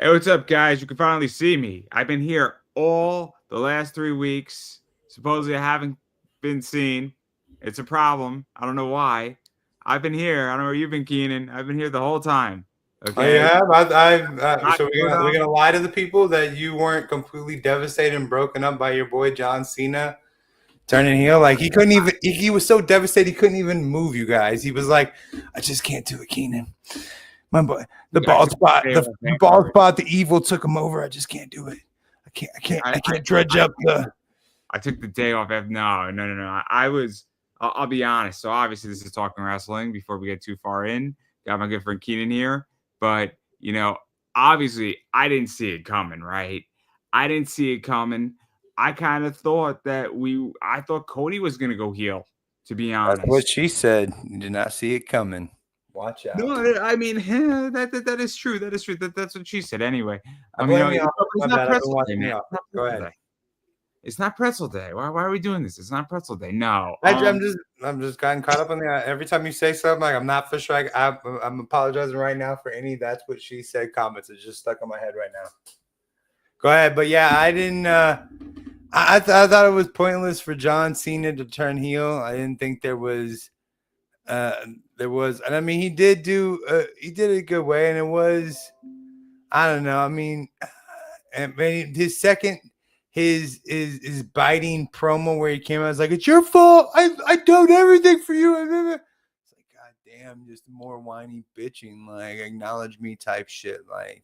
Hey, what's up, guys? You can finally see me. I've been here all the last 3 weeks. Supposedly, I haven't been seen. It's a problem. I don't know why. I've been here. I don't know where you've been, Keenan. I've been here the whole time. Oh, you Okay. have? Not So showed we're up. gonna lie to the people that you weren't completely devastated and broken up by your boy John Cena turning heel. Like he couldn't even. He was so devastated he couldn't even move you guys. He was like, "I just can't do it, Keenan. My boy, the I bald took spot, the day the, off the bald afterwards. spot, the evil took him over. I just can't do it. I can't. I Yeah, can't. I can't dredge I, up the." I took the day off after. No, no, no, no. I was. I'll be honest. So obviously, this is talking wrestling. Before we get too far in, got my good friend Keenan here. But obviously, I didn't see it coming. Right? I didn't see it coming. I kind of thought that I thought Cody was gonna go heel. To be That's what honest. she said. You did not see it coming. Watch out. No, I mean that is true. That is true. That's what she said. Anyway, I blame the it's office. it's My not bad. I've been pretzel day, watching man. the It's office. not Go pretzel ahead. day. It's not pretzel day. Why are we doing this? It's not pretzel day. No. I'm just getting caught up on the. Every time you say something, like I'm not for sure. I'm apologizing right now for any. That's what she said. Comments. It's just stuck in my head right now. Go ahead, but yeah, I didn't. I thought it was pointless for John Cena to turn heel. I didn't think there was, and I mean he did it a good way, and it was. I don't know. I mean, and his second his biting promo where he came out, I was like, "It's your fault. I done everything for you." It's like, God damn, just more whiny bitching, like acknowledge me type shit. Like,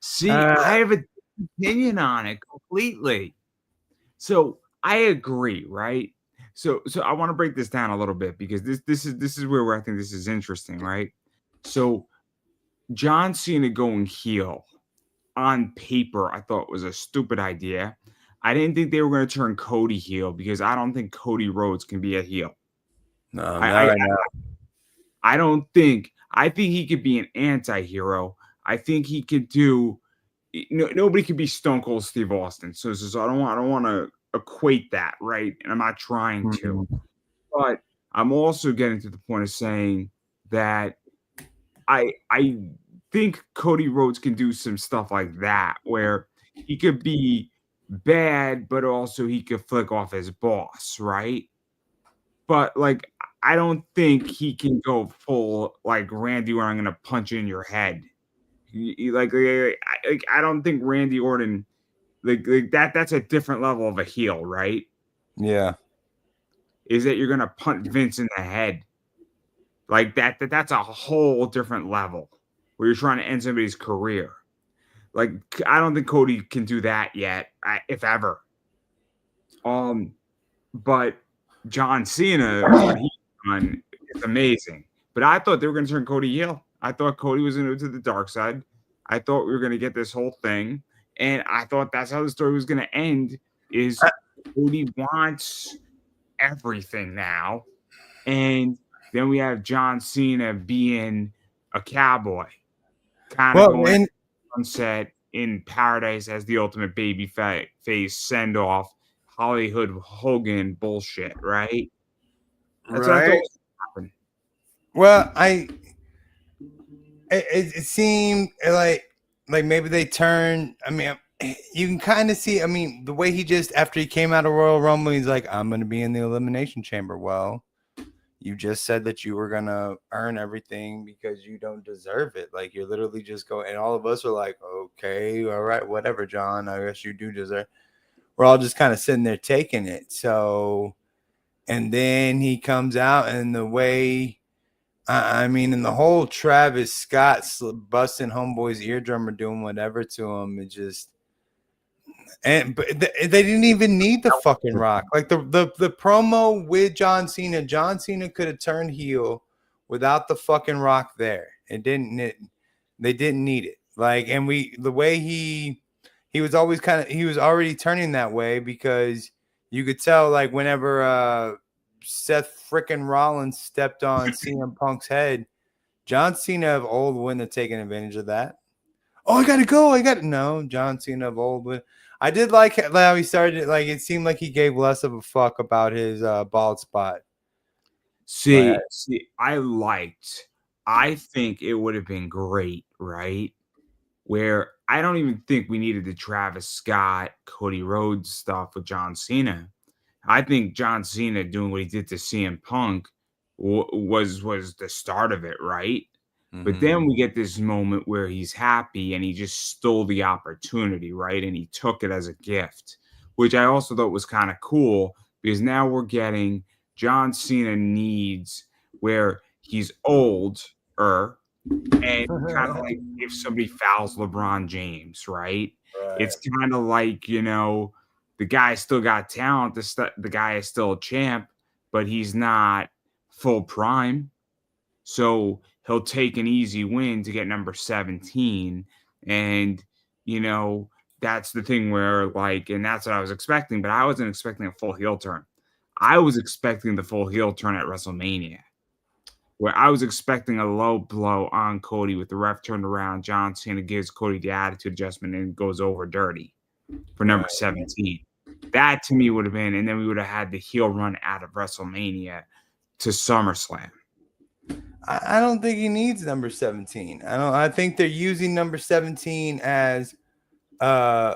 See, uh, I have a different opinion on it completely. So I agree, right? So I want to break this down a little bit because this is where I think this is interesting, right? So John Cena going heel on paper, I thought was a stupid idea. I didn't think they were going to turn Cody heel because I don't think Cody Rhodes can be a heel. no, I not I, right now. I don't think. I think he could be an anti-hero. I think he could do. Nobody could be Stone Cold Steve Austin. So I don't want to equate that, right? And I'm not trying to. Mhm. But I'm also getting to the point of saying that I think Cody Rhodes can do some stuff like that where he could be bad, but also he could flick off his boss, right? But like I don't think he can go full like Randy where I'm gonna punch you in your head. I don't think Randy Orton like that's a different level of a heel, right? Yeah. Is that you're gonna punch Vince in the head. Like that's a whole different level where you're trying to end somebody's career. Like I don't think Cody can do that yet, if ever. Um, but John Cena, what he's done is amazing. But I thought they were going to turn Cody heel. I thought Cody was going to go to the dark side. I thought we were going to get this whole thing, and I thought that's how the story was going to end. Is Cody wants everything now, and then we have John Cena being a cowboy, kind of Well, going and sunset in paradise as the ultimate baby face send off Hollywood Hogan bullshit, right? That's what I thought right. was gonna happen. Well, it seemed like maybe they turned. I mean, you can kind of see. I mean, the way he just after he came out of Royal Rumble, he's like, "I'm going to be in the Elimination Chamber." Well, you just said that you were going to earn everything because you don't deserve it. Like you're literally just going, and all of us are like, "Okay, all right, whatever, John. I guess you do deserve." We're all just kind of sitting there taking it. So, and then he comes out, and the way I mean, and the whole Travis Scott busting homeboy's eardrum or doing whatever to him, it just but they didn't even need the fucking Rock. Like the promo with John Cena could have turned heel without the fucking Rock there. They didn't need it. Like, and the way he was always he was already turning that way because you could tell like whenever Seth frickin' Rollins stepped on CM Punk's head. John Cena of old wouldn't have taken advantage of that. Oh, I gotta go. No. John Cena of old would. I did like how he started. Like it seemed like he gave less of a fuck about his bald spot. Like, See, I think it would have been great, right? where I don't even think we needed the Travis Scott, Cody Rhodes stuff with John Cena. I think John Cena doing what he did to CM Punk was the start of it, right? But Mm-hmm. then we get this moment where he's happy and he just stole the opportunity, right? And he took it as a gift, which I also thought was kind of cool because now we're getting John Cena needs where he's older and kind of like if somebody fouls LeBron James, right? It's Right. kind of like, the guy still got talent. The guy is still a champ, but he's not full prime. So he'll take an easy win to get number 17. And, you know, that's the thing where, like, and that's what I was expecting, but I wasn't expecting a full heel turn. I was expecting the full heel turn at WrestleMania, where I was expecting a low blow on Cody with the ref turned around. John Cena gives Cody the attitude adjustment and goes over dirty for number Right. 17. That to me would have been, and then we would have had the heel run out of WrestleMania to SummerSlam. I don't think he needs number 17. I think they're using number 17 as uh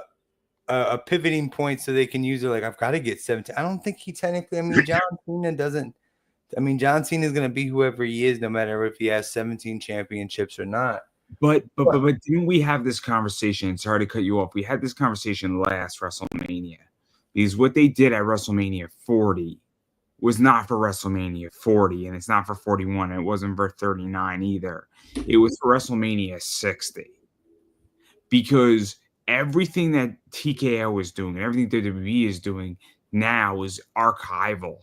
a pivoting point so they can use it like I've got to get 17. I don't think he technically, I mean, John Cena doesn't, I mean, John Cena is going to be whoever he is, no matter if he has 17 championships or not. But didn't we have this conversation? Sorry to cut you off. We had this conversation last WrestleMania because what they did at WrestleMania 40 was not for WrestleMania 40, and it's not for 41, and it wasn't for 39 either. It was for WrestleMania 60 because everything that TKO is doing and everything WWE is doing now is archival,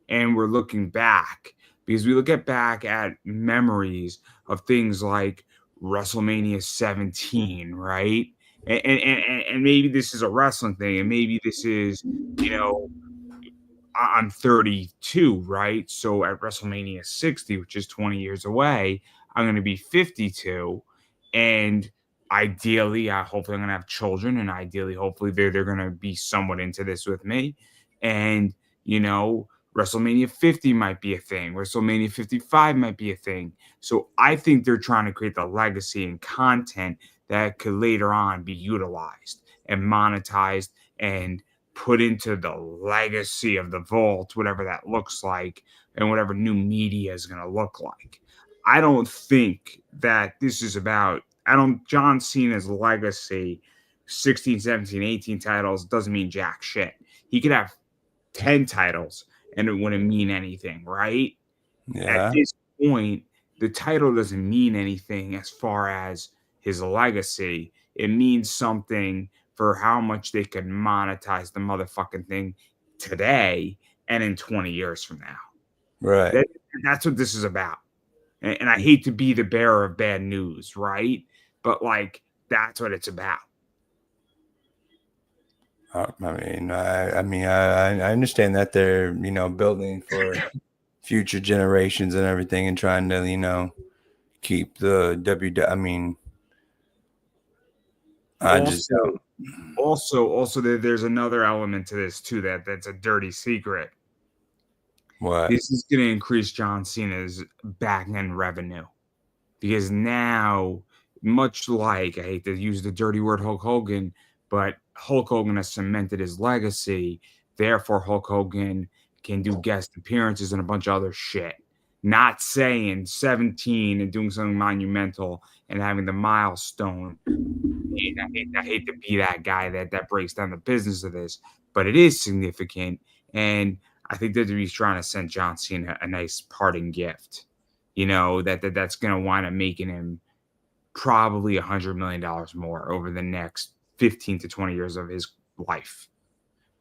and we're looking back because we back at memories of things like WrestleMania 17, right? And maybe this is a wrestling thing, and maybe this is, you know, I'm 32, right? So at WrestleMania 60, which is 20 years away, I'm going to be 52. And ideally, hopefully, I'm going to have children. And ideally, hopefully, they're going to be somewhat into this with me. And, WrestleMania 50 might be a thing. WrestleMania 55 might be a thing. So I think they're trying to create the legacy and content that could later on be utilized and monetized and put into the legacy of the vault, whatever that looks like, and whatever new media is going to look like. I don't think that this is about, John Cena's legacy, 16, 17, 18 titles doesn't mean jack shit. He could have 10 titles and it wouldn't mean anything, right? At Yeah. this point, the title doesn't mean anything as far as his legacy. It means something for how much they could monetize the motherfucking thing today and in 20 years from now. Right. That's what this is about. And I hate to be the bearer of bad news, right? But like, that's what it's about. I understand that they're, building for future generations and everything and trying to, keep the I mean, I just don't. Also, there's another element to this too that's a dirty secret. What? This is going to increase John Cena's back end revenue because now, much like, I hate to use the dirty word Hulk Hogan, but Hulk Hogan has cemented his legacy. Therefore, Hulk Hogan can do guest appearances and a bunch of other shit. Not saying 17 and doing something monumental and having the milestone. I hate to be that guy that breaks down the business of this, but it is significant. And I think that he's trying to send John Cena a nice parting gift. That's going to wind up making him probably $100 million more over the next 15 to 20 years of his life.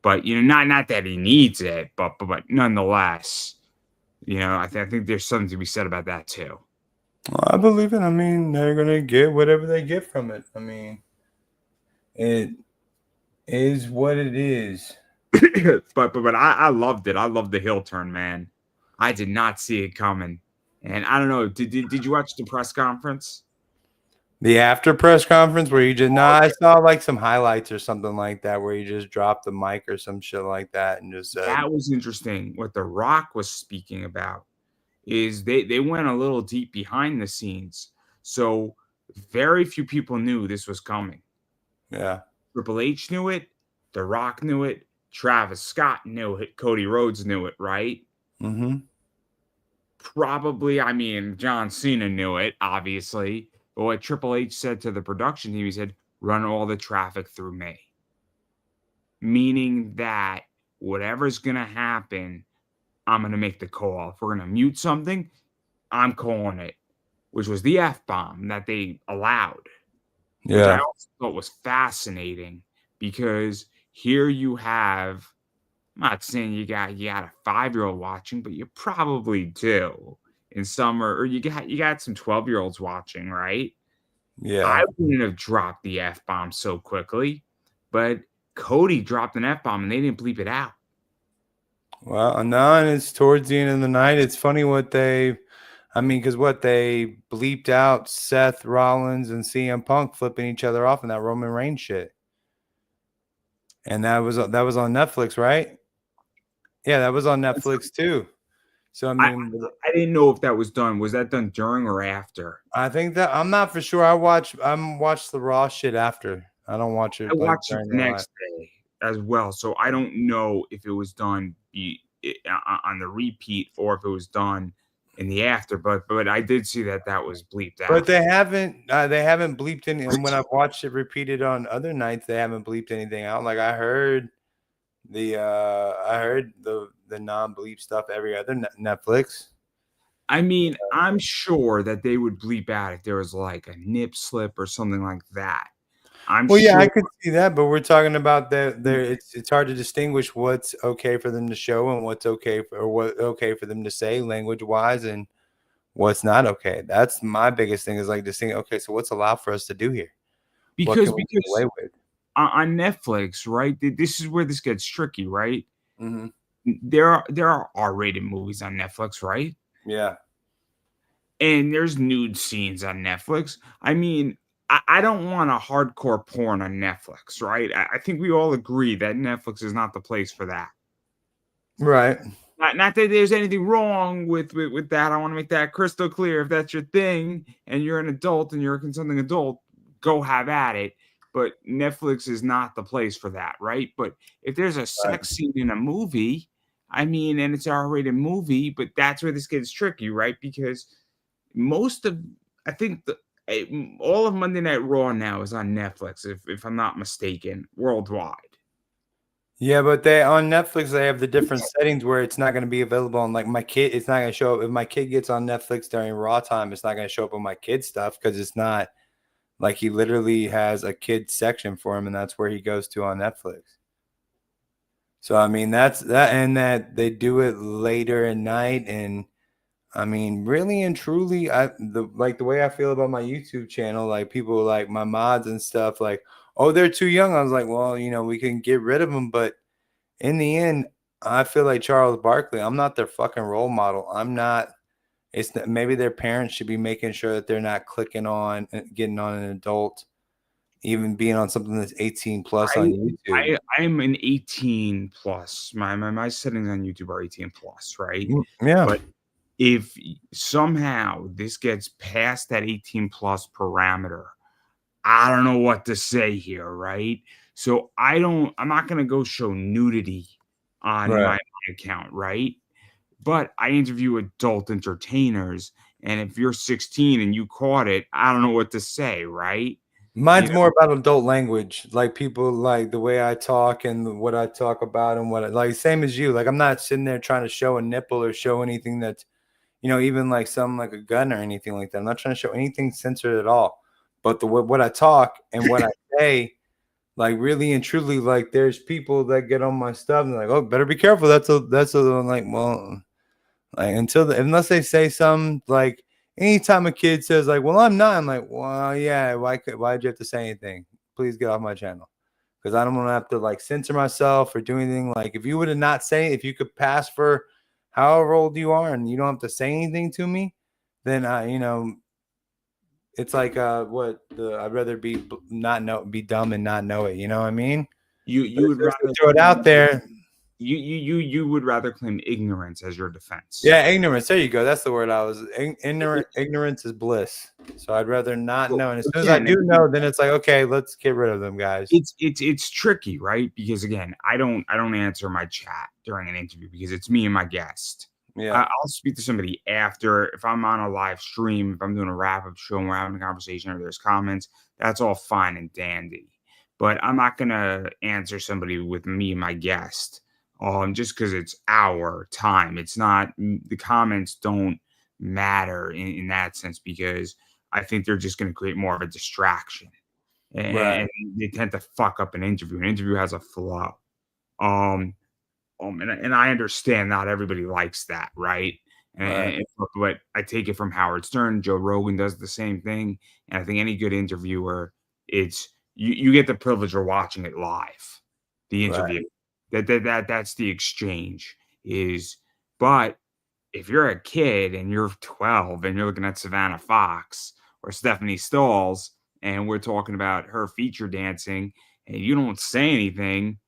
But not that he needs it, but nonetheless, I think there's something to be said about that too. Well, I believe it. I mean, they're gonna get whatever they get from it. I mean, it is what it is. but I loved it. I loved the heel turn, man. I did not see it coming. And I don't know. Did you watch the press conference? The after press conference where you just I saw like some highlights or something like that where you just dropped the mic or some shit like that and just said That was interesting. What The Rock was speaking about is they went a little deep behind the scenes. So Very few people knew this was coming. Yeah. Triple H knew it. The Rock knew it. Travis Scott knew it. Cody Rhodes knew it, right? Mm-hmm. Probably, I mean, John Cena knew it, obviously. But what Triple H said to the production team, he said, run all the traffic through me. Meaning that whatever's going to happen, I'm going to make the call. If we're going to mute something, I'm calling it, which was the F bomb that they allowed, which I Yeah. also thought was fascinating because here you have, I'm not saying you got a 5-year-old watching, but you probably do in some, or you got some 12-year-olds watching, right? I Yeah. wouldn't have dropped the F bomb so quickly, but Cody dropped an F bomb and they didn't bleep it out. Well, no, and it's towards the end of the night. It's funny what because what they bleeped out Seth Rollins and CM Punk flipping each other off in that Roman Reigns shit, and that was on Netflix, right? Yeah, that was on Netflix too. So I I mean, I didn't know if that was done. Was that done during or after? I think that I'm not for sure. I'm watch the Raw shit after. I don't watch I it like watched it during the the live. next day as well, so I don't know if it was done on the repeat or if it was done in the after. But I did see that that was bleeped But out. they haven't bleeped any. And when I've watched it repeated on other nights, they haven't bleeped anything out. Like I heard the non bleep stuff every other Netflix. I mean, I'm sure that they would bleep out if there was like a nip slip or something like that. I'm Well, yeah, sure. I could see that, but we're talking about it's hard to distinguish what's okay for them to show and what's okay for them to say language wise and what's not okay. That's my biggest thing is like to think, okay, so what's allowed for us to do here? What because can we get because away with? on Netflix, right? This is where this gets tricky, right? Hmm. There are R-rated movies on Netflix, right? Yeah. And there's nude scenes on Netflix. I mean, I don't want a hardcore porn on Netflix, right? I think we all agree that Netflix is not the place for that. Right. Not that there's anything wrong with that. I want to make that crystal clear. If that's your thing and you're an adult and you're a consenting adult, go have at it. But Netflix is not the place for that, right? But if there's a Right. sex scene in a movie, I mean, and it's an R-rated movie, but that's where this gets tricky, right? Because most of, I think all of Monday Night Raw now is on Netflix, if I'm not mistaken, worldwide. Yeah, but they on Netflix they have the different settings where it's not going to be available on like my kid. It's not going to show up if my kid gets on Netflix during Raw time. It's not going to show up on my kid stuff because it's not like he literally has a kid section for him, and that's where he goes to on Netflix. So I mean that's that, and that they do it later at night, and I mean really and truly, the way I feel about my YouTube channel, like people like my mods and stuff, like oh they're too young. I was like, well, we can get rid of them, but in the end, I feel like Charles Barkley. I'm not their fucking role model. I'm not. Maybe their parents should be making sure that they're not clicking on getting on an adult, even being on something that's 18 plus I on YouTube. I'm an 18 plus. My settings on YouTube are 18 plus, right? Yeah. But if somehow this gets past that 18 plus parameter, I don't know what to say here, right? So I'm not gonna go show nudity on Right. my account, right? But I interview adult entertainers, and if you're 16 and you caught it, I don't know what to say, right? You Mine's know, more about adult language, like people like the way I talk and what I talk about and like same as you. Like I'm not sitting there trying to show a nipple or show anything that's even like some like a gun or anything like that. I'm not trying to show anything censored at all. But what I talk and what I say, like really and truly, like there's people that get on my stuff and they're like, oh, better be careful. That's a I'm like, well, like unless they say something like anytime a kid says like, well, I'm not, I'm like, well, yeah, why'd you have to say anything? Please get off my channel. Because I don't want to have to like censor myself or do anything. Like if you would have not say if you could pass for however old you are and you don't have to say anything to me, then it's like I'd rather be dumb and not know it. You know what I mean? But you it's would just to rather throw it out there. You would rather claim ignorance as your defense. Yeah, ignorance. There you go. That's the word I was. Ignorance is bliss. So I'd rather not Well, know. And as soon as I again, do know, then it's like, okay, let's get rid of them guys. it's tricky, right? Because again, I don't answer my chat during an interview because it's me and my guest. Yeah. I'll speak to somebody after if I'm on a live stream, if I'm doing a wrap up show and we're having a conversation or there's comments, that's all fine and dandy. But I'm not gonna answer somebody with me and my guest, just because it's our time. It's not the comments don't matter in that sense because I think they're just gonna create more of a distraction Right. and they tend to fuck up an interview. An interview has a flow. Um, and I understand not everybody likes that, right? Right. But I take it from Howard Stern. Joe Rogan does the same thing, and I think any good interviewer, it's you get the privilege of watching it live, the Right. interview. That's the exchange is. But if you're a kid and you're 12 and you're looking at Savannah Fox or Stephanie Stalls and we're talking about her feature dancing and you don't say anything,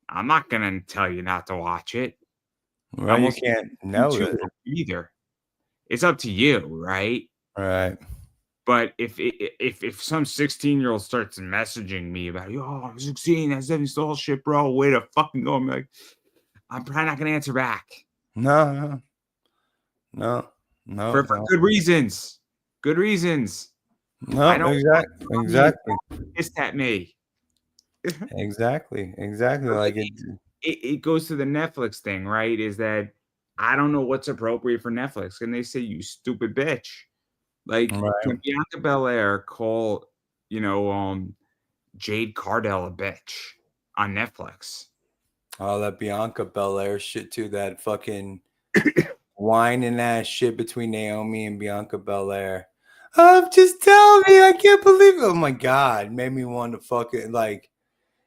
I'm not gonna tell you not to watch it. I Right. You won't say can't you know to it. either. It's up to you, right? Right. But if some 16-year-old starts messaging me about, yo, I'm 16, that's Stephanie Stalls shit, bro. Way to fucking go. I'm like, I'm probably not gonna answer back. No. No. No. No. For No. good reasons. Good reasons. I No. don't want Exactly. mommy and Exactly. dad pissed at me. Exactly. Exactly. But, Like like, it. it goes to the Netflix thing, right? Is that I don't know what's appropriate for Netflix. And they say, "You stupid bitch." Like, Right. can Bianca Belair call, you know, Jade Cardell a bitch on Netflix? Oh, that Bianca Belair shit too. That fucking whining ass shit between Naomi and Bianca Belair. Just tell me, I can't believe it. Oh my god, made me want to fucking like.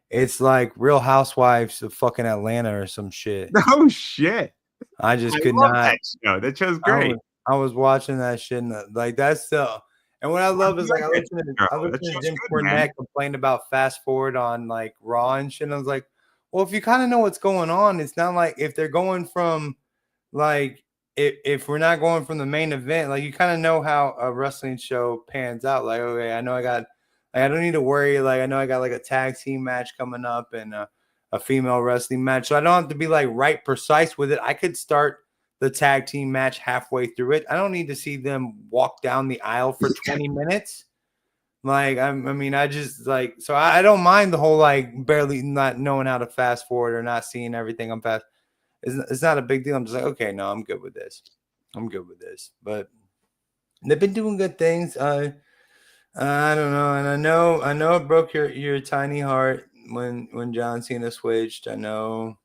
It's like Real Housewives of fucking Atlanta or some shit. Oh, shit. I just I could love not. that show. That show's I great. was I was watching that shit and like that's the. And what I Why love do is you like like that I show? That listened to show's Jim good, man. Cornette complain about fast forward on like Raw and shit. And I was like, well, if you kind of know what's going on, it's not like if they're going from like if we're not going from the main event, like you kind of know how a wrestling show pans out. Like, okay, I know I got like, I don't need to worry. Like, I know I got like a tag team match coming up and a female wrestling match. So I don't have to be like right precise with it. I could start the tag team match halfway through it. I don't need to see them walk down the aisle for 20 minutes. Like, I mean, I just like, so I don't mind the whole like barely not knowing how to fast forward or not seeing everything. It's not a big deal. I'm just like, okay, no, I'm good with this. I'm good with this. But they've been doing good things. I don't know, and I know it broke your tiny heart when John Cena switched. I know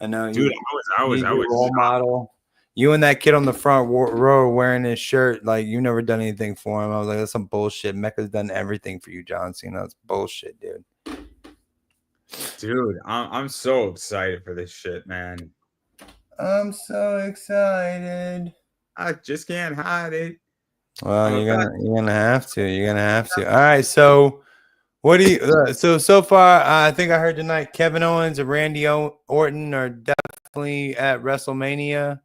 Dude, he's I your was role model. You and that kid on the front row wearing his shirt, like you never done anything for him. I was like, that's some bullshit. Mecca's done everything for you, John Cena. That's bullshit, dude. dude, I'm so excited for this shit, man. I'm so excited. I just can't hide it. Well, I'm about you're gonna have to. You're gonna have to. All right. So, what do you? So far, I think I heard tonight Kevin Owens and Randy Orton are definitely at WrestleMania,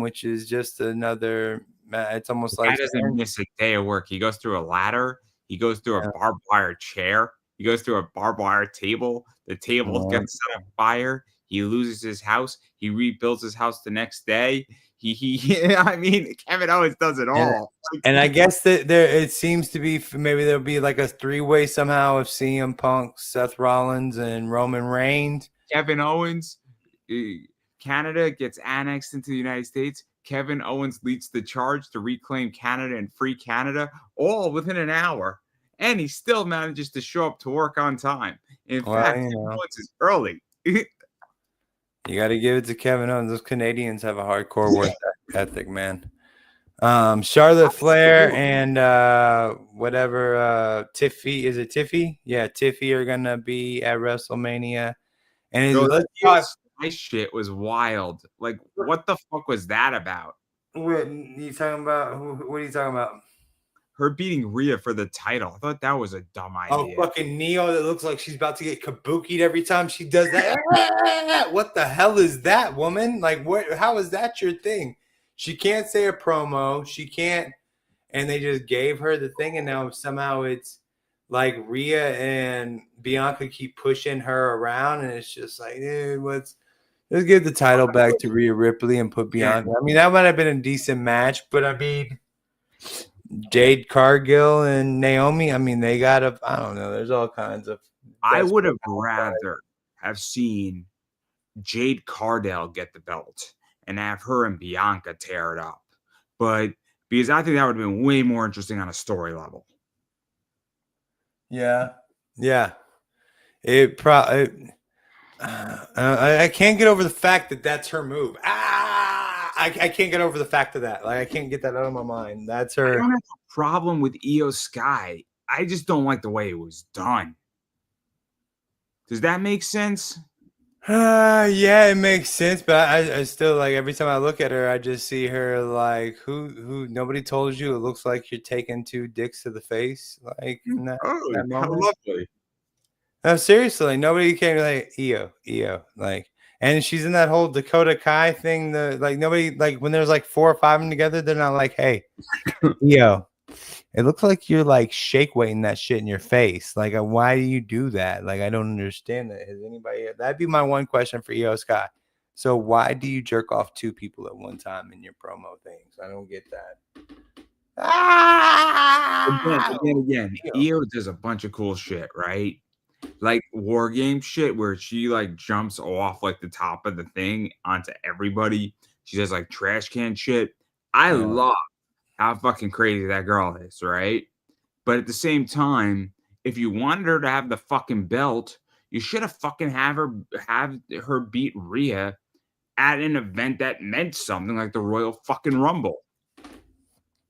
which is just another. It's the almost guy like doesn't miss a day of work. He goes through a ladder. He goes through a barbed wire chair. He goes through a barbed wire table. The table gets set on fire. He loses his house. He rebuilds his house the next day. I mean, Kevin Owens does it and all. and I guess that there it seems to be maybe there'll be like a three-way somehow of CM Punk, Seth Rollins, and Roman Reigns. Kevin Owens, Canada gets annexed into the United States. Kevin Owens leads the charge to reclaim Canada and free Canada, all within an hour. And he still manages to show up to work on time. In Well, fact, Kevin Owens is early. you got to give it to Kevin Owens. Those Canadians have a hardcore work ethic, man. Charlotte Flair and whatever Tiffy, is it Tiffy? Yeah, Tiffy are gonna be at WrestleMania. And Bro, let's that talk. Sky shit was wild. Like, what the fuck was that about? What you talking about? What are you talking about? her beating Rhea for the title. I thought that was a dumb Oh, idea. fucking Neo that looks like she's about to get kabukied every time she does that. What the hell is that, woman? Like, what? How is that your thing? She can't say a promo. She can't. And they just gave her the thing, and now somehow it's like Rhea and Bianca keep pushing her around, and it's just like, dude, let's give the title back to Rhea Ripley and put Bianca. I mean, that might have been a decent match, but I mean, Jade Cargill and Naomi, I mean, they got I don't know. There's all kinds of. I would have rather have seen Jade Cargill get the belt and have her and Bianca tear it up. But because I think that would have been way more interesting on a story level. Yeah. Yeah. It probably. I can't get over the fact that that's her move. I can't get over the fact of that. Like, I can't get that out of my mind. That's her. I don't have a problem with Io Sky. I just don't like the way it was done. Does that make sense? Yeah, it makes sense, but I still, like, every time I look at her, I just see her like, who nobody told you it looks like you're taking 2 dicks to the face, like, in that How moment. lovely. No, seriously, nobody came like Io, like, and she's in that whole Dakota Kai thing. Like, nobody, like, when there's like 4 or 5 of them together, they're not like, hey, Io, it looks like you're like shake weighting that shit in your face. Like, why do you do that? Like, I don't understand that. Has anybody? That'd be my one question for Io Sky. So why do you jerk off 2 people at one time in your promo things? I don't get that. Again, Io does a bunch of cool shit, right? Like war game shit where she like jumps off like the top of the thing onto everybody. She does like trash can shit. I love how fucking crazy that girl is, right? But at the same time, if you wanted her to have the fucking belt, you should have fucking have her beat Rhea at an event that meant something like the Royal fucking Rumble.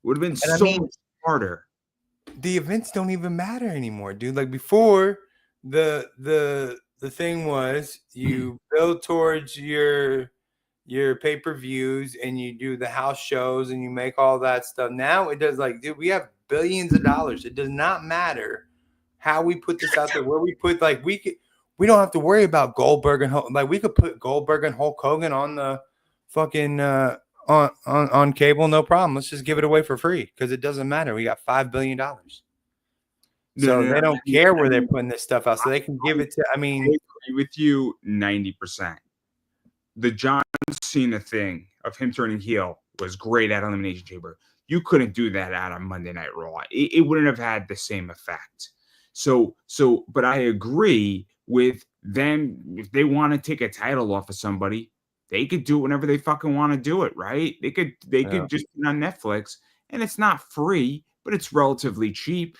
Would have been much smarter. The events don't even matter anymore, dude. Like, before, the thing was you build towards your pay-per-views and you do the house shows and you make all that stuff. Now it does, like, dude, we have billions of dollars. It does not matter how we put this out there, where we put, like, we don't have to worry about Goldberg and like, we could put Goldberg and Hulk Hogan on the fucking on cable, no problem. Let's just give it away for free because it doesn't matter. We got $5 billion. So they don't care where they're putting this stuff out, so they can give it to. I mean, I agree with you 90%. The John Cena thing of him turning heel was great at Elimination Chamber. You couldn't do that out on Monday Night Raw. It wouldn't have had the same effect. So, but I agree with them. If they want to take a title off of somebody, they could do it whenever they fucking want to do it, right? They could just put it on Netflix, and it's not free, but it's relatively cheap.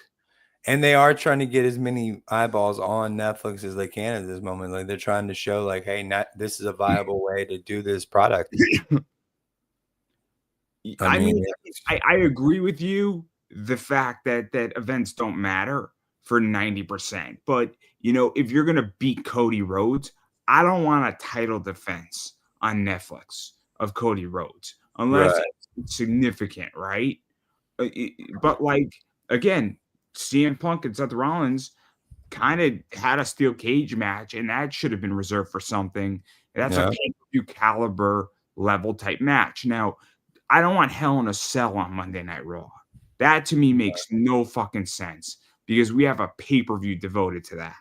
And they are trying to get as many eyeballs on Netflix as they can at this moment. Like, they're trying to show, like, hey, this is a viable way to do this product. I mean, I agree with you. The fact that events don't matter for 90%, but you know, if you're gonna beat Cody Rhodes, I don't want a title defense on Netflix of Cody Rhodes unless it's significant, right? But like, again, CM Punk and Seth Rollins kind of had a steel cage match, and that should have been reserved for something. That's a pay-per-view caliber level type match. Now, I don't want Hell in a Cell on Monday Night Raw. That to me makes no fucking sense because we have a pay-per-view devoted to that.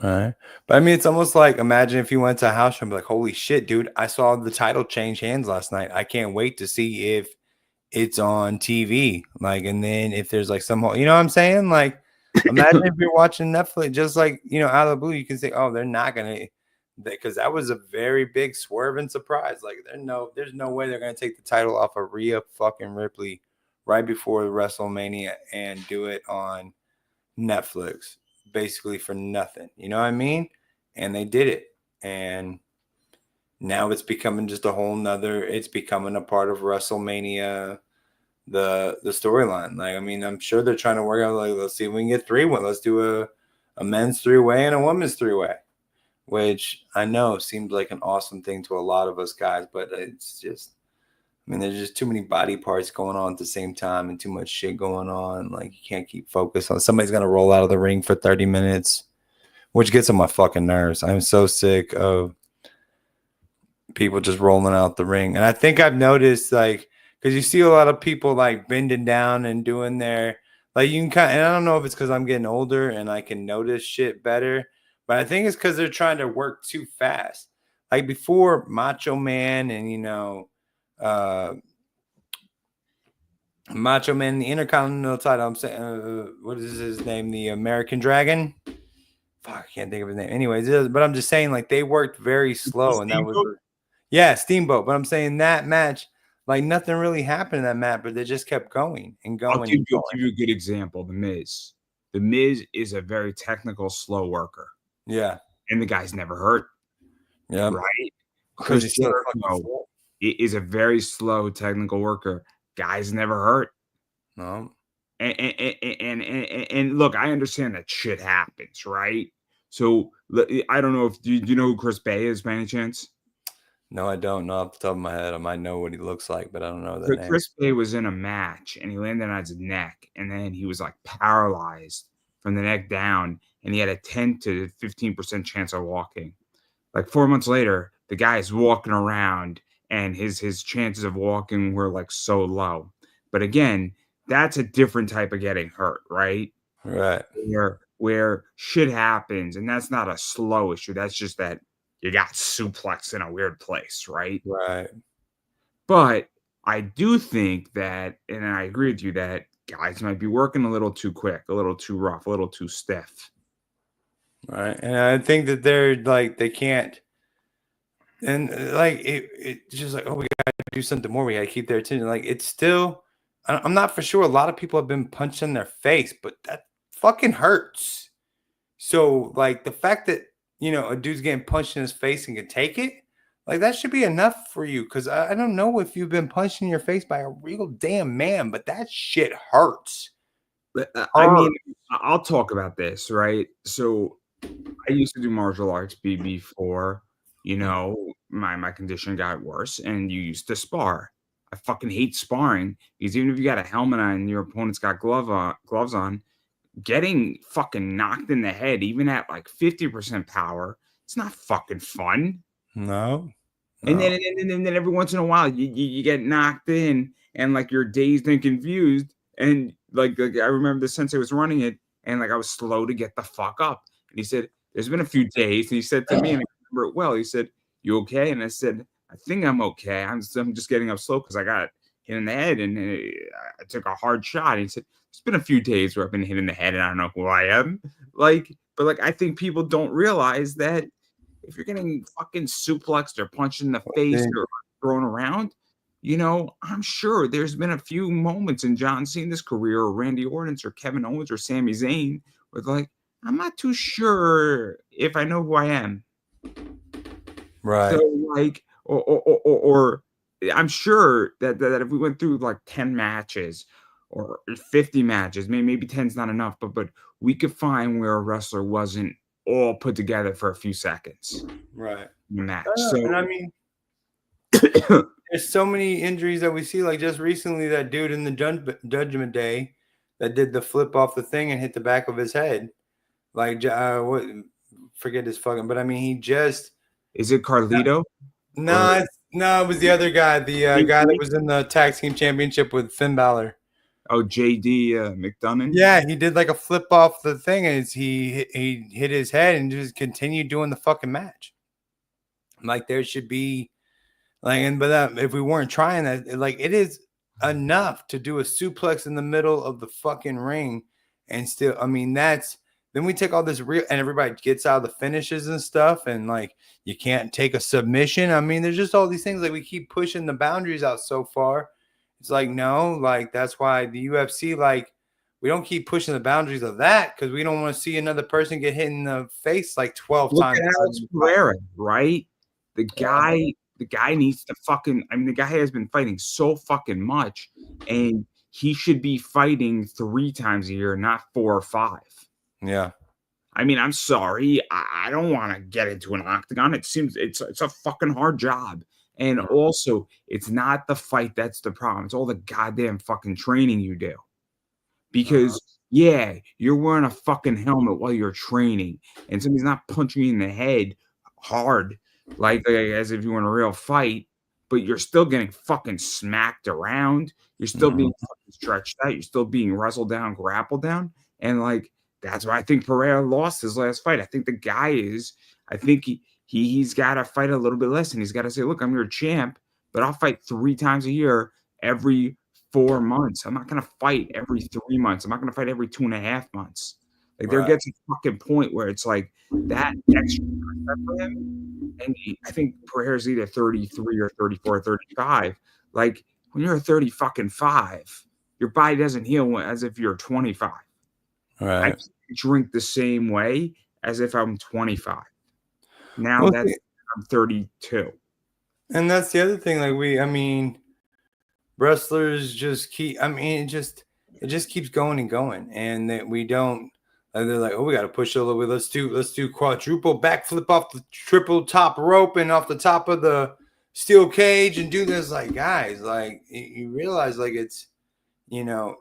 Right. But I mean, it's almost like, imagine if you went to a house show and be like, holy shit, dude, I saw the title change hands last night. I can't wait to see if it's on TV. Like, and then if there's like some, you know what I'm saying? Like, imagine if you're watching Netflix, just like, you know, out of the blue, you can say, oh, they're not going to, because that was a very big swerve and surprise. Like, there's no way they're going to take the title off of Rhea fucking Ripley right before WrestleMania and do it on Netflix, basically for nothing. You know what I mean? And they did it. And now it's becoming just a whole nother, it's becoming a part of WrestleMania, the storyline. Like, I mean, I'm sure they're trying to work out, like, let's see if we can get 3-1. Let's do a men's 3-way and a women's 3-way, which I know seems like an awesome thing to a lot of us guys, but it's just, I mean, there's just too many body parts going on at the same time and too much shit going on. Like, you can't keep focused on somebody's going to roll out of the ring for 30 minutes, which gets on my fucking nerves. I'm so sick of people just rolling out the ring. And I think I've noticed, like, because you see a lot of people like bending down and doing their, like, you can kind of, and I don't know if it's because I'm getting older and I can notice shit better, but I think it's because they're trying to work too fast. Like before Macho Man and, uh, Macho Man, the Intercontinental title. I'm saying, what is his name? The American Dragon. Fuck, I can't think of his name. Anyways, but I'm just saying, like, they worked very slow, and that was, yeah, Steamboat. But I'm saying that match, like, nothing really happened in that match, but they just kept going and I'll going give and you, going. give you a good example. The Miz. The Miz is a very technical, slow worker, Yeah, and the guy's never hurt. yeah, Right? because Chris he's still fucking Jericho full. is a very slow technical worker. Guy's never hurt. No, And look, I understand that shit happens, right? So I don't know if do you know who Chris Bay is by any chance? no, I don't know off the top of my head. I might know what he looks like, but I don't know that name. Chris Bay was in a match and he landed on his neck, and then he was like paralyzed from the neck down, and he had a 10 to 15% chance of walking. Like 4 months later, the guy is walking around, and his chances of walking were like so low. But again, that's a different type of getting hurt, right? Right, Where shit happens, and that's not a slow issue. That's just that you got suplex in a weird place, right? right, But I do think that, and I agree with you that guys might be working a little too quick, a little too rough, a little too stiff. right. And I think that they're like they can't. And like it's just like, oh, we gotta do something more. We gotta keep their attention. Like it's still, I'm not for sure. A lot of people have been punched in their face, but that fucking hurts. So like the fact that a dude's getting punched in his face and can take it, like that should be enough for you. Because I don't know if you've been punched in your face by a real damn man, but that shit hurts. But, I Hurt. mean, I'll talk about this, right? So I used to do martial arts before, my condition got worse, and you used to spar. I fucking hate sparring because even if you got a helmet on and your opponent's got gloves on, getting fucking knocked in the head, even at like 50% power, it's not fucking fun. No, And no. then every once in a while, you get knocked in, and like you're dazed and confused. And like I remember the sensei was running it, and like I was slow to get the fuck up. And he said, "There's been a few days." And he said to me, and I remember it well. He said, "You okay?" And I said, "I think I'm okay. I'm just getting up slow because I got hit in the head, and I took a hard shot." And he said, "It's been a few days where I've been hit in the head, and I don't know who I am." But like I think people don't realize that if you're getting fucking suplexed or punched in the face or thrown around, I'm sure there's been a few moments in John Cena's career or Randy Orton's or Kevin Owens or Sami Zayn with like, I'm not too sure if I know who I am. Right. So like, or I'm sure that if we went through like 10 matches or 50 matches, maybe 10's not enough, but we could find where a wrestler wasn't all put together for a few seconds Right. in the match. So And I mean, there's so many injuries that we see. Like just recently, that dude in the Judgment Day that did the flip off the thing and hit the back of his head. Like, what? Forget his fucking. But I mean, he just. is it Carlito? No, it was the other guy, the guy that was in the tag team championship with Finn Balor. Oh, JD McDonough. Yeah, he did like a flip off the thing, and he hit his head and just continued doing the fucking match. Like there should be. Like, but if we weren't trying that, like it is enough to do a suplex in the middle of the fucking ring, and still, I mean, then we take all this real, and everybody gets out of the finishes and stuff, and like you can't take a submission. I mean, there's just all these things like we keep pushing the boundaries out so far. It's like no, like that's why the UFC, like we don't keep pushing the boundaries of that because we don't want to see another person get hit in the face like 12 Look times. at Alex Pereira, right? The guy needs to fucking. I mean, the guy has been fighting so fucking much, and he should be fighting 3 times a year, not 4 or 5. Yeah. I mean, I'm sorry. I don't want to get into an octagon. It seems it's a fucking hard job. And also, it's not the fight that's the problem. It's all the goddamn fucking training you do. Because, yeah, you're wearing a fucking helmet while you're training, and somebody's not punching you in the head hard, like as if you were in a real fight, but you're still getting fucking smacked around. You're still being fucking stretched out. You're still being wrestled down, grappled down. And, like, that's why I think Pereira lost his last fight. I think the guy is, I think he's got to fight a little bit less, and he's got to say, look, I'm your champ, but I'll fight 3 times a year every 4 months. I'm not going to fight every 3 months. I'm not going to fight every 2.5 months. Like, there gets a fucking point where it's like that extra step for him. And I think Pereira's either 33 or 34 or 35. Like, when you're 35, your body doesn't heal as if you're 25. Right. I can't drink the same way as if I'm 25. Now I'm 32. And that's the other thing. Like wrestlers just keep. It just keeps going and going, and that we don't. They're like, oh, we got to push a little bit. Let's do quadruple backflip off the triple top rope and off the top of the steel cage and do this. Like, guys, like you realize, like it's, you know,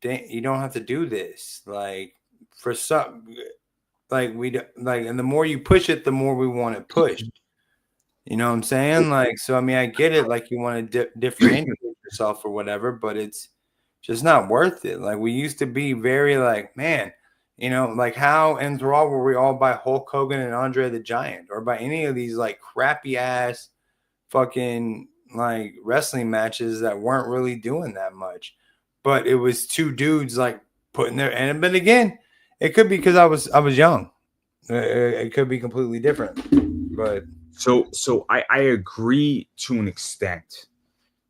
you don't have to do this. Like for some, like and the more you push it, the more we want it pushed. You know what I'm saying? Like, so I get it. Like you want to differentiate yourself or whatever, but it's just not worth it. Like we used to be very like, man, you know, like how enthralled were we all by Hulk Hogan and Andre the Giant, or by any of these like crappy ass fucking like wrestling matches that weren't really doing that much, but it was 2 dudes like putting their and but again, it could be because I was young. It could be completely different, but so I agree to an extent.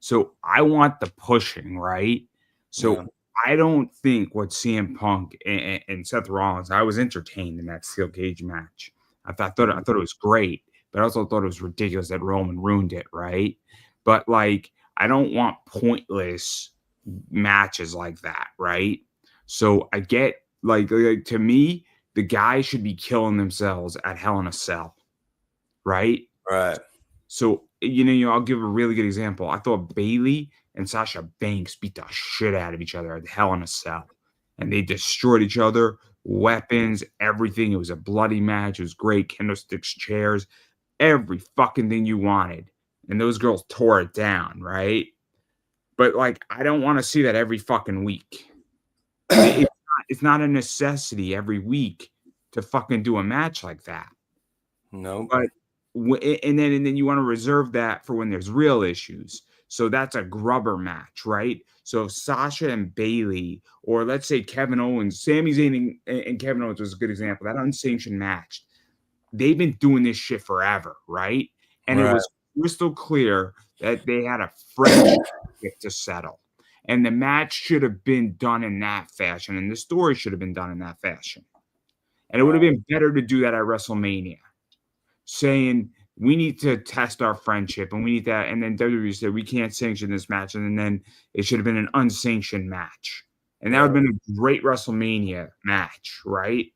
So I want the pushing, right? So I don't think what CM Punk and Seth Rollins, I was entertained in that steel cage match. I thought it was great, but I also thought it was ridiculous that Roman ruined it, right? But like, I don't want pointless matches like that, right? So I get like to me, the guys should be killing themselves at Hell in a Cell, right? right. So I'll give a really good example. I thought Bayley and Sasha Banks beat the shit out of each other at Hell in a Cell, and they destroyed each other, weapons, everything. It was a bloody match. It was great. Candlesticks, chairs, every fucking thing you wanted, and those girls tore it down, right? But like, I don't want to see that every fucking week. It's not a necessity every week to fucking do a match like that. No, but and then you want to reserve that for when there's real issues. So that's a grubber match, right? So if Sasha and Bayley, or let's say Kevin Owens, Sami Zayn and Kevin Owens was a good example, that unsanctioned match, they've been doing this shit forever, right? And it was crystal clear that they had a friendship to settle. And the match should have been done in that fashion, and the story should have been done in that fashion. And it would have been better to do that at WrestleMania, saying we need to test our friendship and we need that. And then WWE said we can't sanction this match, and then it should have been an unsanctioned match, and that would have been a great WrestleMania match, right?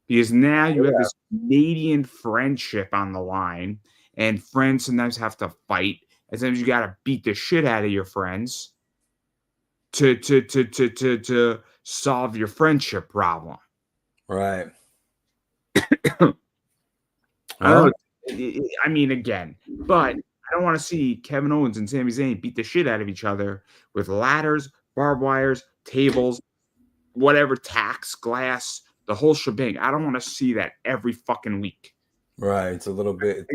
Because now you have this Canadian friendship on the line, and friends sometimes have to fight. And sometimes you got to beat the shit out of your friends to solve your friendship problem. Right. I don't know. I mean, again, but I don't want to see Kevin Owens and Sami Zayn beat the shit out of each other with ladders, barbed wires, tables, whatever, tacks, glass, the whole shebang. I don't want to see that every fucking week. Right. It's a little bit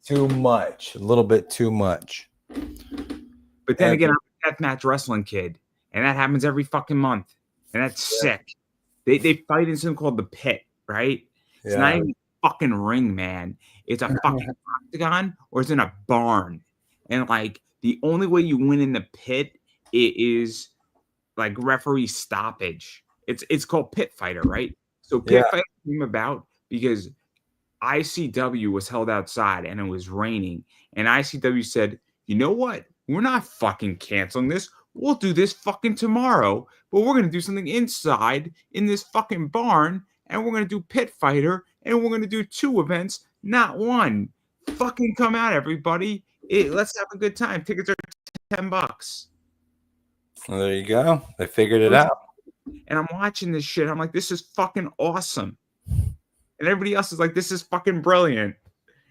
too much. A little bit too much. But then again, I'm a deathmatch wrestling kid, and that happens every fucking month, and that's sick. They fight in something called the Pit, right? It's not even a fucking ring, man. It's a fucking octagon, or it's in a barn. And like, the only way you win in the Pit is like referee stoppage. It's called Pit Fighter, right? So Pit Fighter came about because ICW was held outside and it was raining, and ICW said, you know what? We're not fucking canceling this. We'll do this fucking tomorrow, but we're going to do something inside in this fucking barn, and we're going to do Pit Fighter, and we're going to do 2 events, not 1. Fucking come out, everybody. Let's have a good time. Tickets are $10. Well, there you go. They figured it out. And I'm watching this shit. I'm like, this is fucking awesome. And everybody else is like, this is fucking brilliant.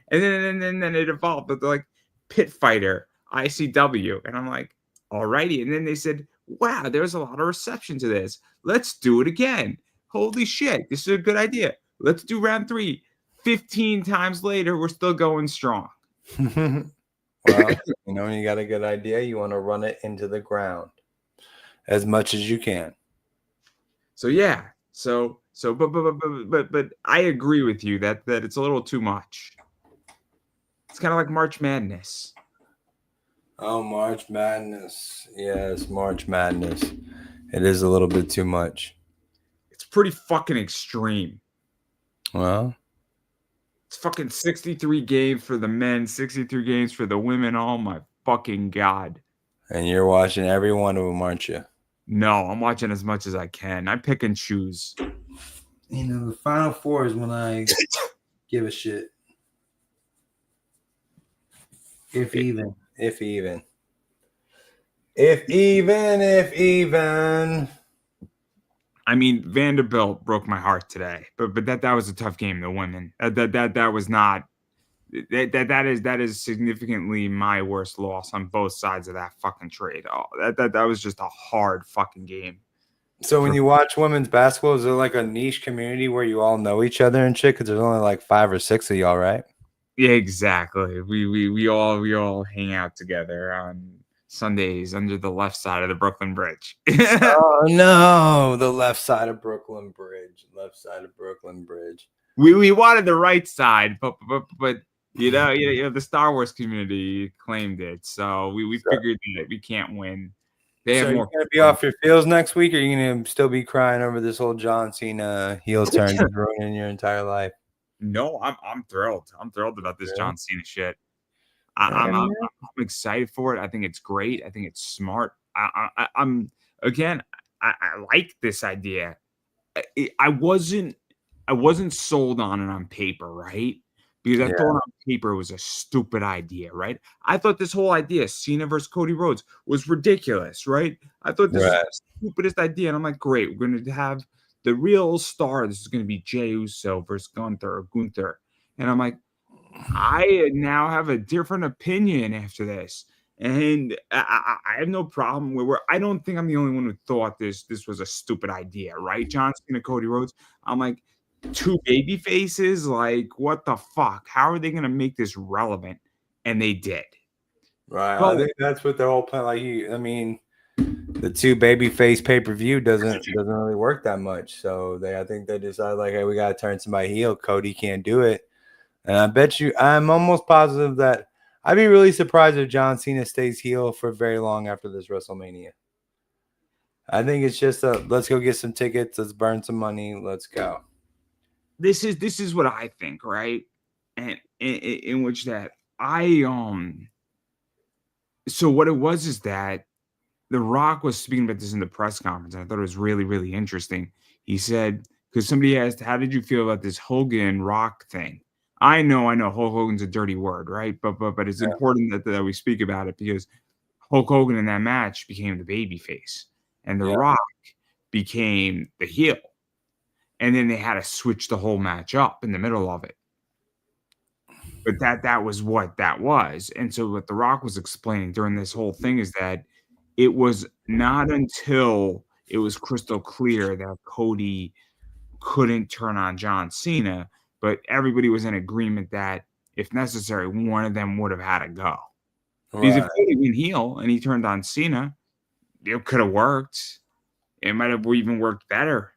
And then it evolved. But they're like, Pit Fighter, ICW. And I'm like, alrighty. And then they said, wow, there's a lot of reception to this. Let's do it again. Holy shit. This is a good idea. Let's do round 3. 15 times later, we're still going strong. Well, when you got a good idea, you want to run it into the ground as much as you can. So yeah. But I agree with you that it's a little too much. It's kind of like March Madness. Oh, March Madness. Yes, March Madness. It is a little bit too much. It's pretty fucking extreme. Well, it's fucking 63 games for the men, 63 games for the women. Oh my fucking God. And you're watching every one of them, aren't you? No, I'm watching as much as I can. I pick and choose. The Final Four is when I give a shit. If even. I mean, Vanderbilt broke my heart today, but that was a tough game. The women that was not that is significantly my worst loss on both sides of that fucking trade. Oh, that was just a hard fucking game. So when you watch women's basketball, is there like a niche community where you all know each other and shit? Because there's only like 5 or 6 of y'all, right? Yeah, exactly. We all hang out together on Sundays under the left side of the Brooklyn Bridge. Oh no, the left side of Brooklyn Bridge. We wanted the right side, but the Star Wars community claimed it, so we figured that we can't win. So you're gonna be off your feels next week, or are you gonna still be crying over this whole John Cena heel turn ruining your entire life? No, I'm thrilled. I'm thrilled about this John Cena shit. I'm excited for it. I think it's great. I think it's smart. I'm again. I like this idea. I wasn't sold on it on paper, right? Because I thought on paper it was a stupid idea, right? I thought this whole idea, Cena versus Cody Rhodes, was ridiculous, right? I thought this was the stupidest idea, and I'm like, great, we're going to have the real star. This is going to be Jey Uso versus Gunther, and I'm like, I now have a different opinion after this, and I have no problem where I don't think I'm the only one who thought this was a stupid idea, right? John Cena, Cody Rhodes. I'm like, 2 baby faces, like what the fuck? How are they gonna make this relevant? And they did. Right. I think that's what their whole plan. Like, the 2 baby face pay-per-view doesn't really work that much. So I think they decided like, hey, we gotta turn somebody heel. Cody can't do it. And I bet you, I'm almost positive that I'd be really surprised if John Cena stays heel for very long after this WrestleMania. I think it's just let's go get some tickets, let's burn some money, let's go. This is what I think, right? And in which that so what it was is that The Rock was speaking about this in the press conference, and I thought it was really, really interesting. He said, because somebody asked, how did you feel about this Hogan Rock thing? I know Hulk Hogan's a dirty word, right? But it's important that we speak about it because Hulk Hogan in that match became the babyface, and The Rock became the heel. And then they had to switch the whole match up in the middle of it. But that was what that was. And so what The Rock was explaining during this whole thing is that it was not until it was crystal clear that Cody couldn't turn on John Cena, but everybody was in agreement that if necessary, one of them would have had to go. Because if Cody went heel and he turned on Cena, it could have worked. It might have even worked better.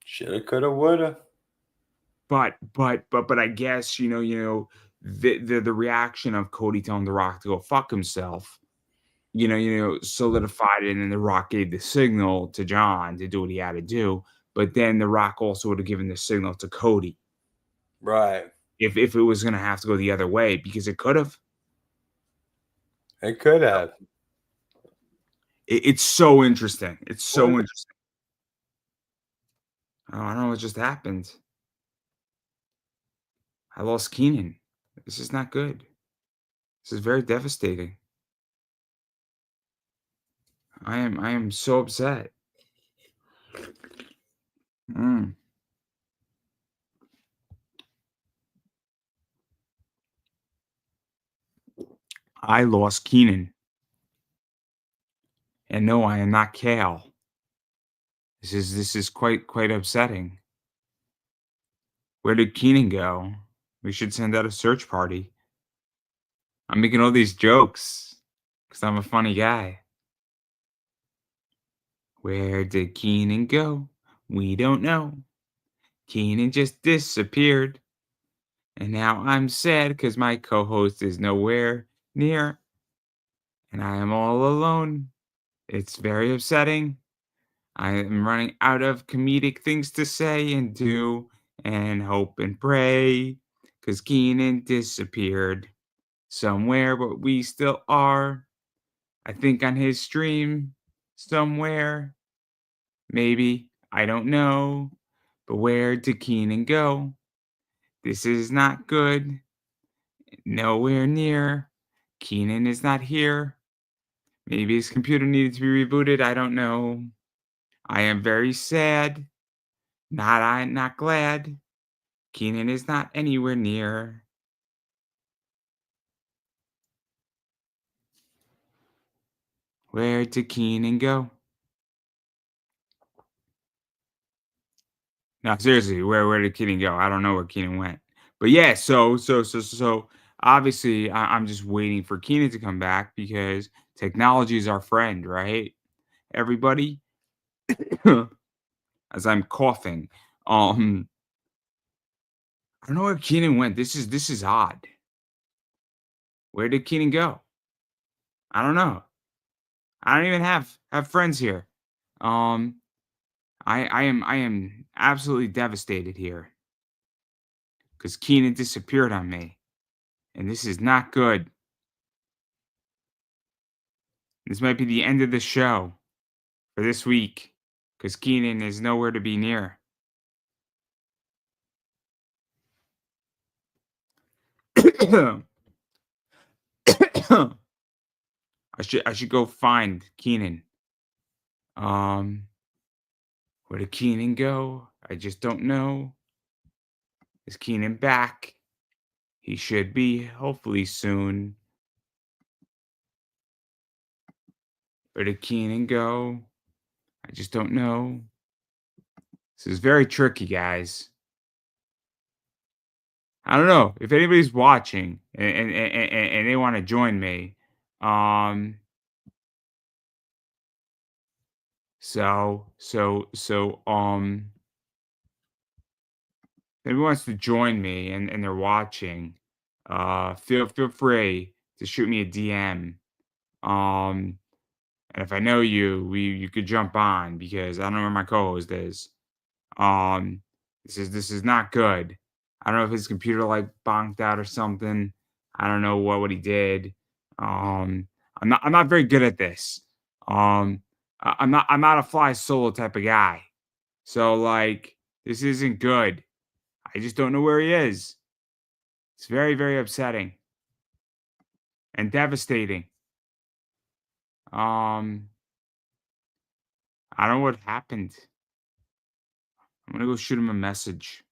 Shoulda, coulda, woulda. But I guess the reaction of Cody telling The Rock to go fuck himself, solidified it, and then The Rock gave the signal to John to do what he had to do. But then The Rock also would have given the signal to Cody, right? If it was going to have to go the other way, because it could have. It could have. It's so interesting. It's so interesting. I don't know what just happened. I lost Keenan. This is not good. This is very devastating. I am so upset. Mm. I lost Keenan, and no, I am not Kale. This is quite upsetting. Where did Keenan go? We should send out a search party. I'm making all these jokes because I'm a funny guy. Where did Keenan go? We don't know. Keenan just disappeared. And now I'm sad because my co host is nowhere near and I am all alone. It's very upsetting. I am running out of comedic things to say and do and hope and pray because Keenan disappeared somewhere, but we still are. I think on his stream somewhere. Maybe. I don't know. But where did Keenan go? This is not good. Nowhere near. Keenan is not here. Maybe his computer needed to be rebooted. I don't know. I am very sad. Not glad. Keenan is not anywhere near. Where did Keenan go? No, seriously, where did Keenan go? I don't know where Keenan went. But yeah, so obviously I'm just waiting for Keenan to come back because technology is our friend, right? Everybody, as I'm coughing. I don't know where Keenan went. This is odd. Where did Keenan go? I don't know. I don't even have friends here. Um, I am absolutely devastated here because Keenan disappeared on me, and this is not good. This might be the end of the show for this week because Keenan is nowhere to be near. I should go find Keenan. Um, where did Keenan go? I just don't know. Is Keenan back? He should be, hopefully soon. Where did Keenan go? I just don't know. This is very tricky, guys. I don't know if anybody's watching and they want to join me. Um, so if anyone wants to join me and they're watching, feel free to shoot me a DM. Um, and if I know you, you could jump on because I don't know where my co-host is. Um, this is not good. I don't know if his computer like bonked out or something. I don't know what he did. Um, I'm not very good at this. I'm not a fly solo type of guy. So like this isn't good. I just don't know where he is. It's very upsetting and devastating. Um, I don't know what happened. I'm gonna go shoot him a message.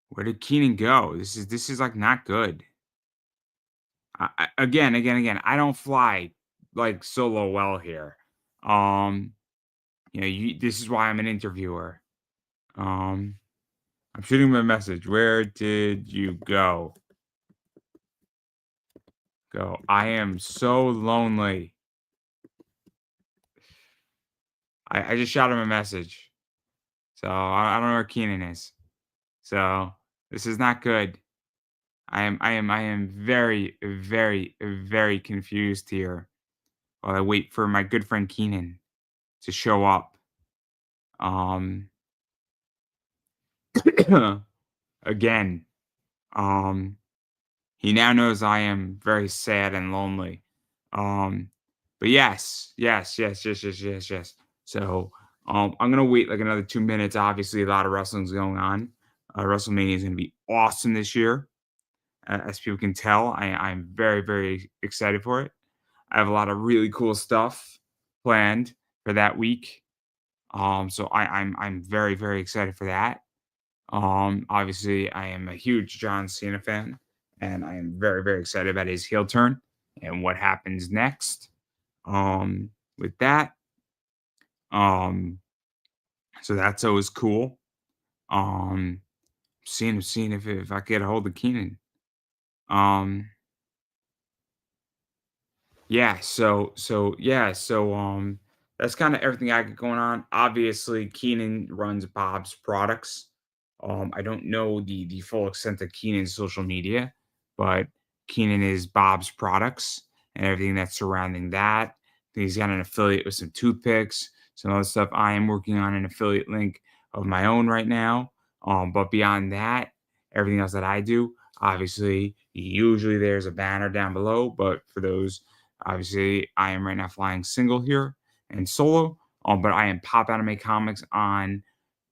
Where did Keenan go? This is like not good. Again, I don't fly like solo well here. Um, this is why I'm an interviewer. Um, I'm shooting him a message. Where did you go? Go. I am so lonely. I just shot him a message. So I don't know where Keenan is. So this is not good. I am very confused here while I wait for my good friend Keenan to show up. Um again. Um he now knows I am very sad and lonely. Um but yes. So I'm gonna wait like another 2 minutes. Obviously a lot of wrestling's going on. WrestleMania is going to be awesome this year. As people can tell, I'm very, very excited for it. I have a lot of really cool stuff planned for that week. So I'm very, very excited for that. Obviously, I am a huge John Cena fan, and I am very, very excited about his heel turn and what happens next. With that, um, so that's always cool. Um, seeing if I get a hold of Keenan. Um, yeah, so that's kind of everything I got going on. Obviously, Keenan runs Bob's products. I don't know the full extent of Keenan's social media, but Keenan is Bob's products and everything that's surrounding that. He's got an affiliate with some toothpicks, some other stuff. I am working on an affiliate link of my own right now. But beyond that, everything else that I do, obviously, usually there's a banner down below. But for those, obviously, I am right now flying single here and solo. But I am Pop Anime Comics on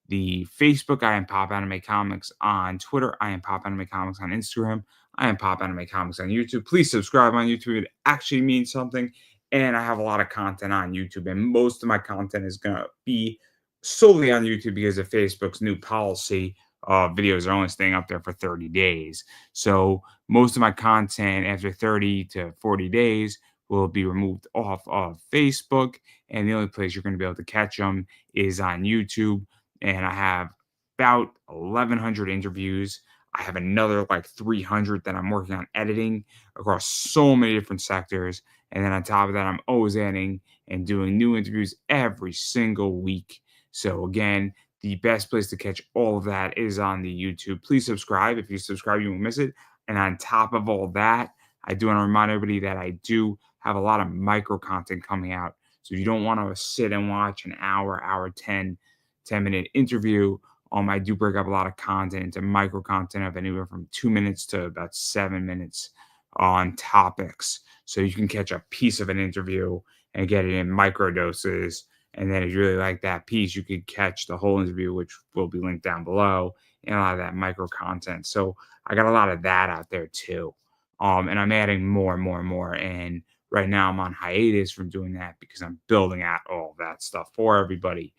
the Facebook. I am Pop Anime Comics on Twitter. I am Pop Anime Comics on Instagram. I am Pop Anime Comics on YouTube. Please subscribe on YouTube. It actually means something. And I have a lot of content on YouTube. And most of my content is going to be solely on YouTube because of Facebook's new policy. Videos are only staying up there for 30 days. So most of my content after 30 to 40 days will be removed off of Facebook. And the only place you're going to be able to catch them is on YouTube, and I have about 1,100 interviews. I have another like 300 that I'm working on editing across so many different sectors. And then on top of that, I'm always adding and doing new interviews every single week. So, again, the best place to catch all of that is on the YouTube. Please subscribe. If you subscribe, you won't miss it. And on top of all that, I do want to remind everybody that I do have a lot of micro content coming out. So, if you don't want to sit and watch an hour 10-minute interview, I do break up a lot of content into micro content of anywhere from 2 minutes to about 7 minutes on topics. So you can catch a piece of an interview and get it in micro doses. And then if you really like that piece, you could catch the whole interview, which will be linked down below, and a lot of that micro content. So I got a lot of that out there too. And I'm adding more and more and more. And right now I'm on hiatus from doing that because I'm building out all that stuff for everybody.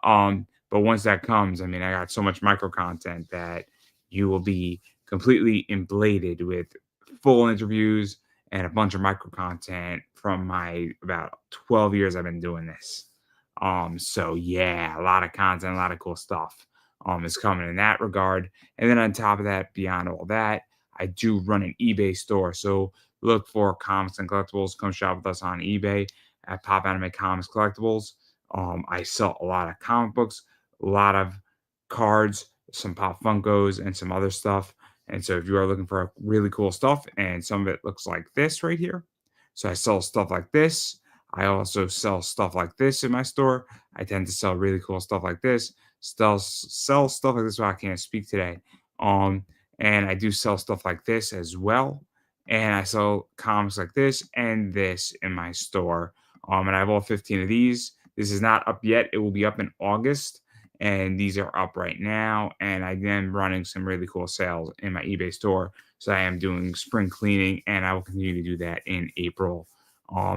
But once that comes, I mean, I got so much micro content that you will be completely embladed with full interviews and a bunch of micro content from my about 12 years I've been doing this. So yeah, a lot of content, a lot of cool stuff is coming in that regard. And then on top of that, beyond all that, I do run an eBay store. So look for comics and collectibles. Come shop with us on eBay at Pop Anime Comics Collectibles. I sell a lot of comic books, a lot of cards, some Pop Funkos, and some other stuff. And so if you are looking for really cool stuff, and some of it looks like this right here. So I sell stuff like this. I also sell stuff like this in my store. I tend to sell really cool stuff like this. Sell stuff like this. Well, I can't speak today. Um, and I do sell stuff like this as well. And I sell comics like this and this in my store. And I have all 15 of these. This is not up yet. It will be up in August, and these are up right now. And I am running some really cool sales in my eBay store. So I am doing spring cleaning, and I will continue to do that in April.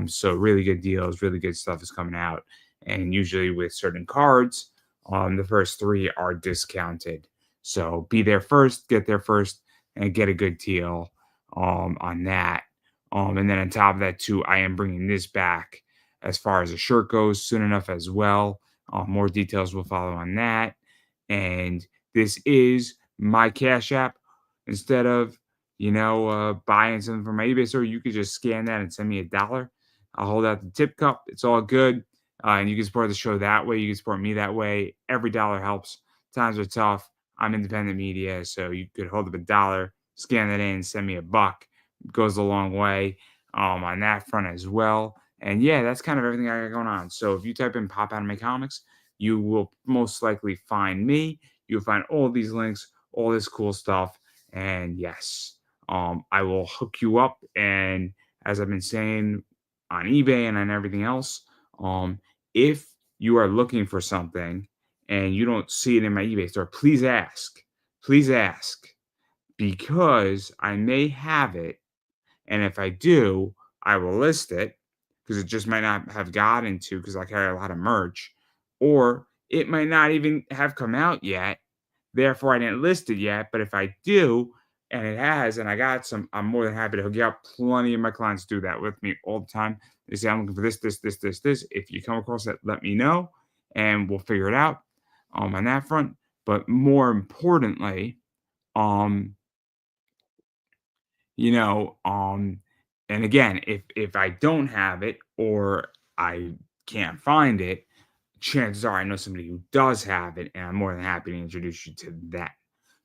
So really good deals, really good stuff is coming out. And usually with certain cards, the first three are discounted. So be there first, get there first, and get a good deal on that. And then on top of that, too, I am bringing this back as far as a shirt goes soon enough as well. More details will follow on that. And this is my Cash App. Instead of, buying something from my eBay store, you could just scan that and send me $1. I'll hold out the tip cup. It's all good. And you can support the show that way. You can support me that way. Every dollar helps. Times are tough. I'm independent media, so you could hold up $1, scan that in, send me $1. It goes a long way on that front as well. And yeah, that's kind of everything I got going on. So if you type in Pop Anime Comics, you will most likely find me. You'll find all these links, all this cool stuff. And yes, I will hook you up. And as I've been saying on eBay and on everything else, if you are looking for something and you don't see it in my eBay store, please ask. please ask, because I may have it, and if I do, I will list it because it just might not have gotten to because I carry a lot of merch, or it might not even have come out yet. Therefore, I didn't list it yet. But if I do, and it has, and I got some, I'm more than happy to hook you up. Plenty of my clients do that with me all the time. They say, I'm looking for this, this, this, this, this. If you come across it, let me know, and we'll figure it out on that front. But more importantly, um, you know, and again, if I don't have it or I can't find it, chances are I know somebody who does have it, and I'm more than happy to introduce you to that.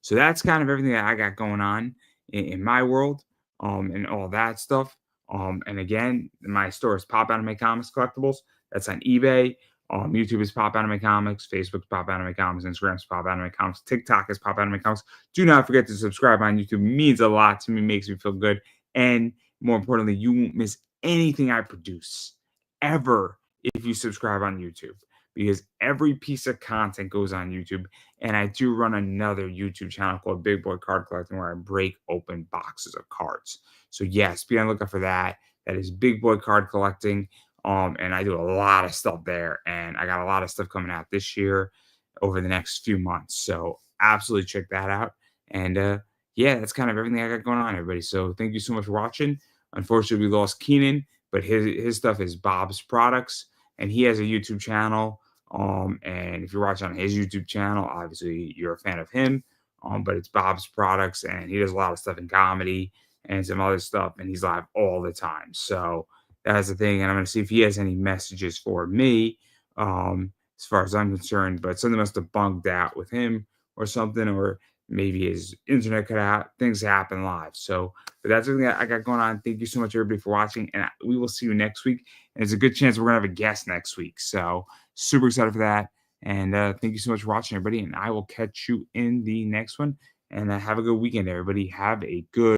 So that's kind of everything that I got going on in my world, and all that stuff. And again, my store is Pop Anime Comics Collectibles. That's on eBay. YouTube is Pop Anime Comics. Facebook's Pop Anime Comics. Instagram's Pop Anime Comics. TikTok is Pop Anime Comics. Do not forget to subscribe on YouTube. It means a lot to me. Makes me feel good. And more importantly, you won't miss anything I produce ever if you subscribe on YouTube, because every piece of content goes on YouTube. And I do run another YouTube channel called Big Boy Card Collecting where I break open boxes of cards. So yes, be on the lookout for that. That is Big Boy Card Collecting. And I do a lot of stuff there, and I got a lot of stuff coming out this year over the next few months. So absolutely check that out. And yeah, that's kind of everything I got going on, everybody. So thank you so much for watching. Unfortunately, we lost Keenan, but his stuff is Bob's Products, and he has a YouTube channel. And if you're watching on his YouTube channel, obviously you're a fan of him. But it's Bob's Products, and he does a lot of stuff in comedy and some other stuff, and he's live all the time. So that's the thing. And I'm gonna see if he has any messages for me, as far as I'm concerned. But something must have bugged out with him or something, or maybe his internet cut out. Things happen live. So, but that's everything I got going on. Thank you so much, everybody, for watching, and we will see you next week. And there's a good chance we're gonna have a guest next week. So super excited for that. And thank you so much for watching, everybody. And I will catch you in the next one. And have a good weekend, everybody. Have a good